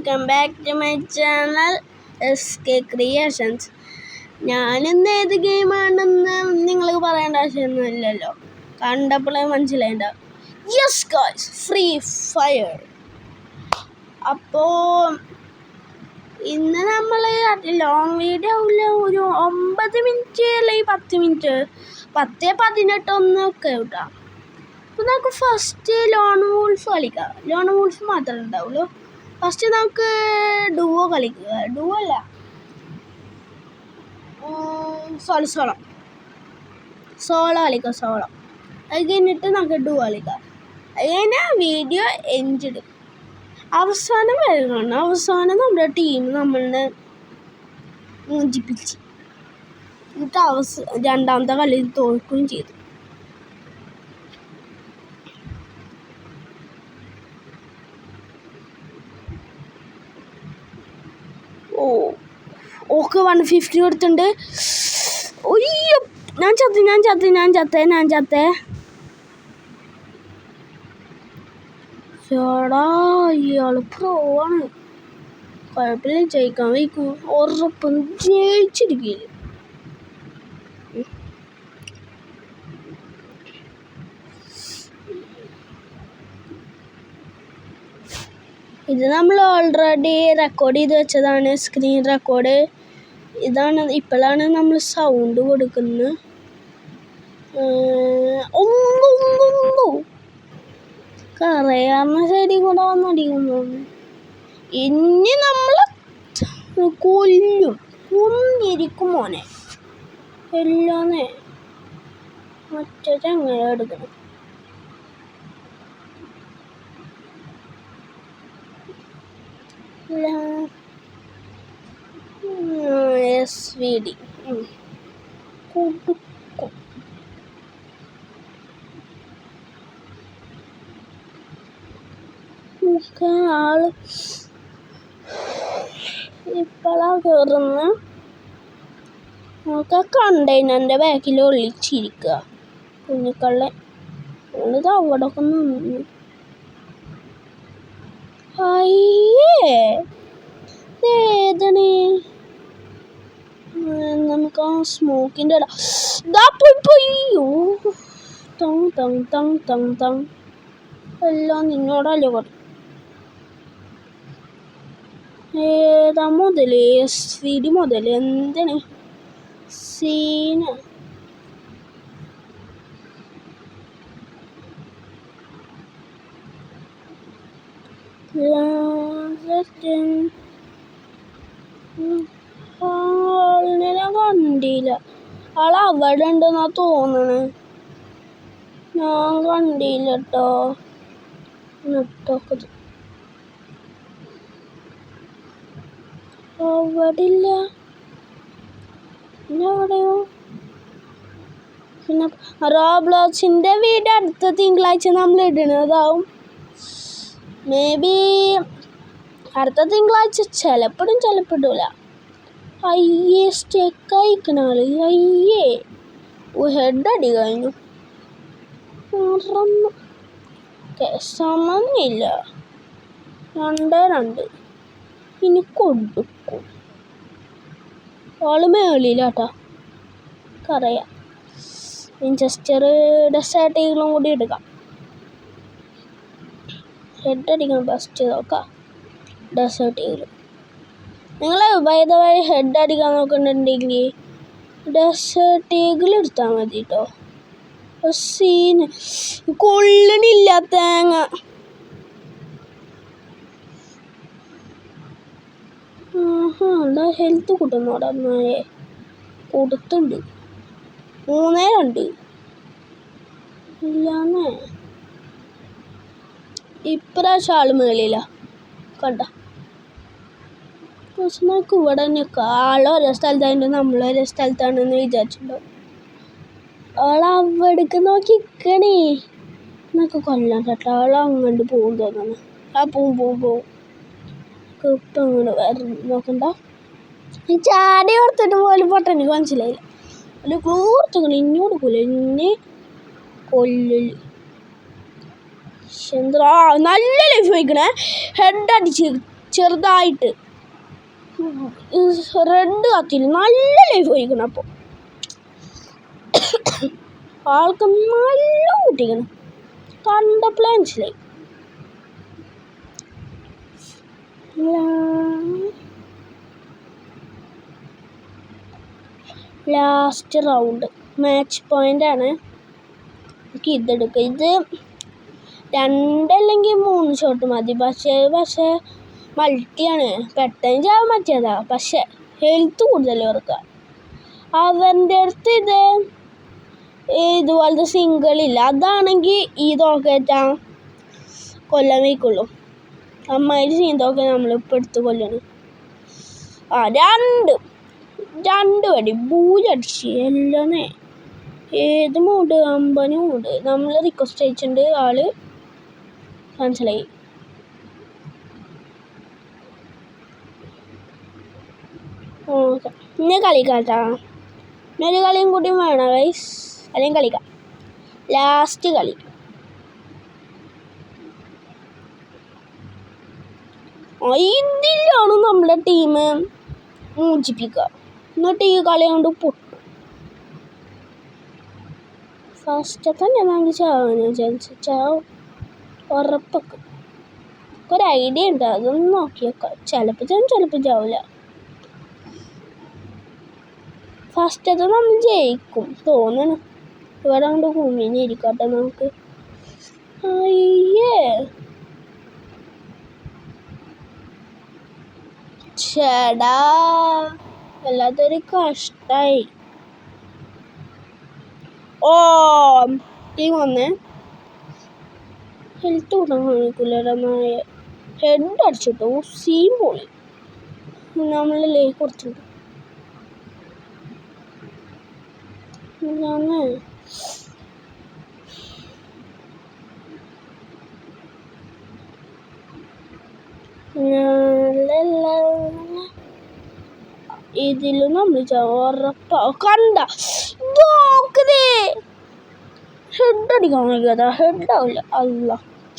Welcome back to my channel SK creations. ഞാനിന്ന് ഏത് ഗെയിമാണെന്ന് നിങ്ങൾക്ക് പറയേണ്ട ആവശ്യമൊന്നുമില്ലല്ലോ, കണ്ടപ്പോഴേ മനസ്സിലായിണ്ടാവും. Yes guys, Free Fire. അപ്പോൾ ഇന്ന് നമ്മൾ ലോങ് വീഡിയോ ആവില്ല, ഒരു 9 മിനിറ്റ് അല്ലെങ്കിൽ 10 മിനിറ്റ്, 10-18 കേട്ടോ. അപ്പോൾ നമുക്ക് ഫസ്റ്റ് ലോൺ വോൾഫ് കളിക്കാം. ലോൺ വോൾഫ് മാത്രമേ ഉണ്ടാവുള്ളൂ. ഫസ്റ്റ് നമുക്ക് ഡുവോ കളിക്കുക. ഡുവോ അല്ല, സോളോ കളിക്കാം. സോളോ അത് കഴിഞ്ഞിട്ട് നമുക്ക് ഡുവോ കളിക്കാം. അത് കഴിഞ്ഞാൽ വീഡിയോ എൻഡ് അവസാനം വരെ കാണണം. അവസാനം നമ്മുടെ ടീം നമ്മളെ മോചിപ്പിച്ച് എന്നിട്ട് രണ്ടാമത്തെ കളി തോൽക്കുകയും ചെയ്തു. ഓക്കെ 150 കൊടുത്തിട്ടുണ്ട്. ഒയ്യോ, ഞാൻ ചത്തേ. ചേടാ, ഇയാൾ പ്രോ ആണ്. കുഴപ്പമില്ല, ജയിക്കാൻ വയ്ക്കും. ഉറപ്പം ജയിച്ചിരിക്കില്ല. ഇത് നമ്മൾ ഓൾറെഡി റെക്കോർഡ് ചെയ്ത് വെച്ചതാണ്, സ്ക്രീൻ റെക്കോർഡ്. ഇതാണ്, ഇപ്പോഴാണ് നമ്മൾ സൗണ്ട് കൊടുക്കുന്നത്. കറയാറിന് സൈഡിൽ കൂടെ വന്നടിക്കുന്നു. ഇനി നമ്മൾ കൊന്നിരിക്കും മോനെ. എല്ലാന്നേ മറ്റേ എങ്ങനെ എടുക്കണം. SVD കൊടുക്കും. ആള് ഇപ്പോഴാ കയറുന്ന. നമുക്ക് ആ കണ്ടെയ്നറിൻ്റെ ബാക്കിൽ ഒളിച്ചിരിക്കുക. കുഞ്ഞിക്കള്ളൻ ഇത് അവിടെ ഒക്കെ നിന്ന്. അയ്യേ, ഏതാണ് നമുക്ക് ആ സ്മോക്കിൻ്റെ പോയോ. തങ് എല്ലാം നിന്നോടല്ലേ പറയും. ഏതാ മുതൽ? SVD മുതൽ എന്താണ് സീന? ആളിനെ ഞാൻ കണ്ടില്ല. ആൾ അവിടെ ഉണ്ടെന്നാ തോന്നണേ, ഞാൻ കണ്ടില്ല കേട്ടോ. നെട്ടൊക്കെ അവിടെ ഇല്ല. പിന്നെ എവിടെയോ. പിന്നെ റോബ്ലോക്സിൻ്റെ വീഡിയോ അടുത്ത തിങ്കളാഴ്ച നമ്മൾ ഇടുന്നതാവും. മേ ബി അടുത്ത തിങ്കളാഴ്ച ചിലപ്പോഴും ചിലപ്പോഴില്ല. അയ്യേ, സ്റ്റെക്ക് അയക്കണാള്. അയ്യേ, ഹെഡ് അടി കഴിഞ്ഞു. സമന്നില്ല. 2-2 ഇനി കൊടുക്കും. ആള് മേളിലാട്ടാ, കറിയാം. വിൻചെസ്റ്റർ ഡെസേർട്ട് ഈഗിളും കൂടി എടുക്കാം. ഹെഡ് അടിക്കണം ഫസ്റ്റ്. നോക്കാം ഡെസേർട്ട് ഈഗിൾ. നിങ്ങൾ ബൈ ദ വേ ഹെഡ് അടിക്കാൻ നോക്കുന്നുണ്ടെങ്കിൽ ഡെസേർട്ട് ഈഗിൾ എടുത്താൽ മതി കേട്ടോ. സീന് കൊള്ളണില്ല തേങ്ങ. ഹെൽത്ത് കൂട്ടുന്നോടാ നായെ. കൊടുത്തുണ്ട് 3-2 ഇല്ലാന്നേ. ഇപ്രാവശ്യം ആള് മേളില്ല കണ്ട. പക്ഷെ നമുക്ക് ഇവിടെ തന്നെയൊക്കെ ആളൊരേ സ്ഥലത്തായിട്ട് നമ്മളൊരേ സ്ഥലത്താണെന്ന് വിചാരിച്ചിട്ടുണ്ടാവും. ആളവിടേക്ക് നോക്കിക്കണേ. എന്നൊക്കെ കൊല്ലാൻ കേട്ടോ. ആളങ്ങോട്ട് പോകും തോന്നുന്നു. ആ പോവും ഇപ്പം അങ്ങോട്ട് വേറെ നോക്കണ്ട. ഈ ചാടി കൊടുത്തിട്ട് പോലും പൊട്ട എനിക്ക് മനസ്സിലായില്ല. ഒരു കൊടുത്തുകൊണ്ട് ഇനി കൊടുക്കൂല, ഇനി കൊല്ലല്. ചന്ദ്ര നല്ല ലൈഫ് വയ്ക്കണേ. ഹെഡ് അടിച്ച് ചെറുതായിട്ട് റെഡ് കത്തിയില്ല, നല്ല ലൈഫ് ഒഴിക്കണം. അപ്പോൾ ആൾക്ക് നല്ല കൂട്ടിക്കണം, കണ്ടപ്പോൾ മനസ്സിലായി. ലാസ്റ്റ് റൗണ്ട് മാച്ച് പോയിൻ്റാണ്. നമുക്ക് ഇതെടുക്കുക. ഇത് 2 അല്ലെങ്കിൽ 3 ഷോട്ട് മതി. പക്ഷേ മൾട്ടിയാണ്, പെട്ടെന്ന് ചാവാൻ പറ്റിയതാ. പക്ഷെ ഹെൽത്ത് കൂടുതൽ ഓർക്കുക. അവൻ്റെ അടുത്ത് ഇതുപോലത്തെ സിംഗിളില്ല. അതാണെങ്കിൽ ഈ തോക്കേറ്റാ കൊല്ലാൻ വയ്ക്കുള്ളൂ. അമ്മായി സീന്തൊക്കെ നമ്മളിപ്പോൾ എടുത്ത് കൊല്ലണം. 2 വടി ബൂലടിച്ച് എല്ലാന്നേ. ഏത് മൂഡ്? 50 മൂഡ്. നമ്മൾ റിക്വസ്റ്റ് അയച്ചിട്ടുണ്ട്, ആള് മനസ്സിലായി. ഓക്കെ, ഇന്നെ കളിക്കാട്ടാ. ഒരു കളിയും കൂടി വേണം ഗൈസ്, അല്ലെങ്കിൽ കളിക്കാം. ലാസ്റ്റ് കളി. ഇതിലാണ് നമ്മുടെ ടീം മൂഞ്ചിപ്പിക്കുക. എന്നിട്ട് ഈ കളി കൊണ്ട് പൊട്ടും. ഫസ്റ്റ് തന്നെ നമുക്ക് ചാവും ഉറപ്പൊക്കെ. ഒരു ഐഡിയ ഉണ്ട്, അതൊന്നും നോക്കിയേക്കാം. ചിലപ്പോൾ ചാവില്ല. ഫസ്റ്റത്തെ നമ്മൾ ജയിക്കും തോന്നണം. ഇവിടെ കൊണ്ട് കുഞ്ഞിനെ ഇരിക്കട്ടെ നമുക്ക്. അയ്യേ ചേടാ, വല്ലാത്തൊരു കഷ്ടായി. ടീം വന്നേ. ഹെൽത്ത് കൂട്ടാൻ കാണിക്കില്ല. ഹെഡ് അടിച്ചിട്ടു സീൻ പോയി. നമ്മളല്ലേ കുറച്ചുണ്ട്. ഇതിലും നമ്മൾ ഉറപ്പാ. കണ്ട ഹെഡ് അടിക്കാൻ നോക്കിയതാ, ഹെഡ് ആവില്ല. അല്ല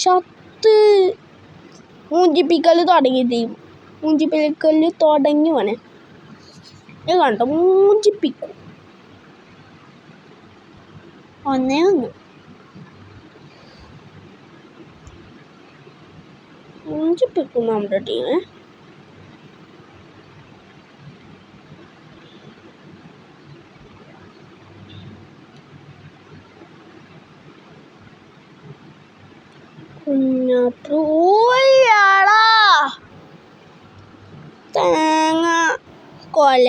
ചത്ത്. മൂഞ്ചിപ്പിക്കൽ തുടങ്ങി വേണേ. കണ്ട മൂഞ്ചിപ്പിക്കും. 1-1 മൂഞ്ചിപ്പിക്കും നമ്മുടെ ടീം. കുഞ്ഞാടാ തേങ്ങ കൊല.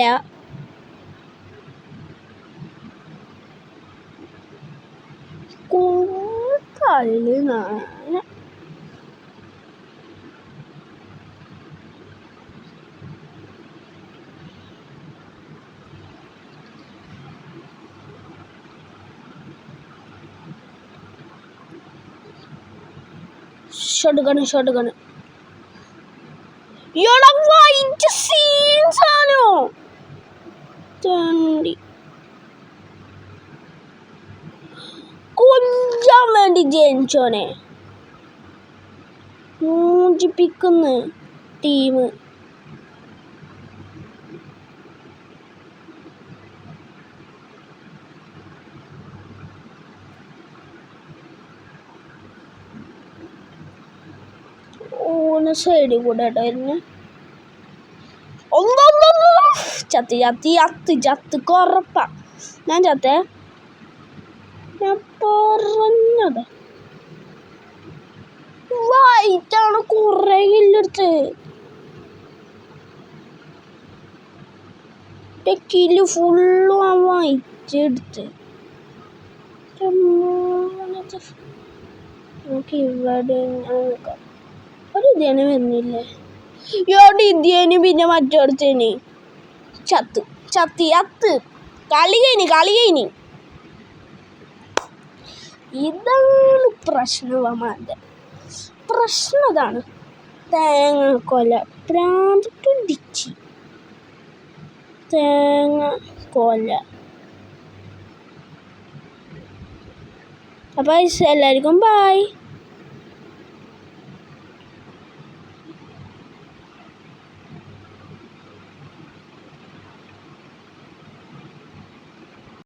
കളി ഷോട്ട് ഗണ്. വൈറ്റ് സീൻസാണോ തണ്ടി കൊല്ലാൻ വേണ്ടി ജനിച്ചോനെ. മൂഞ്ചിപ്പിക്കുന്ന ടീം. സൈഡിൽ കൂടെ ആയിട്ടായിരുന്നു. ചത്ത് കുറപ്പാ. ഞാൻ ചത്തേ, ഞാൻ പറഞ്ഞത്. വൈറ്റാണ് കുറേ കില്ലെടുത്ത്. കില്ല് ഫുള്ളും ആ വൈറ്റെടുത്ത്. നമുക്ക് ഇവിടെ നോക്കാം. ഒരു ഇതേനെ വരുന്നില്ലേ? ഇതിന് പിന്നെ മറ്റോടത്തേന് ചത്ത് കളി കഴിഞ്ഞ്. ഇതാണ് പ്രശ്നം ഇതാണ്. തേങ്ങ കൊല പ്രാന്തിച്ച് തേങ്ങ കൊല. അപ്പോൾ എല്ലാവർക്കും ബൈ.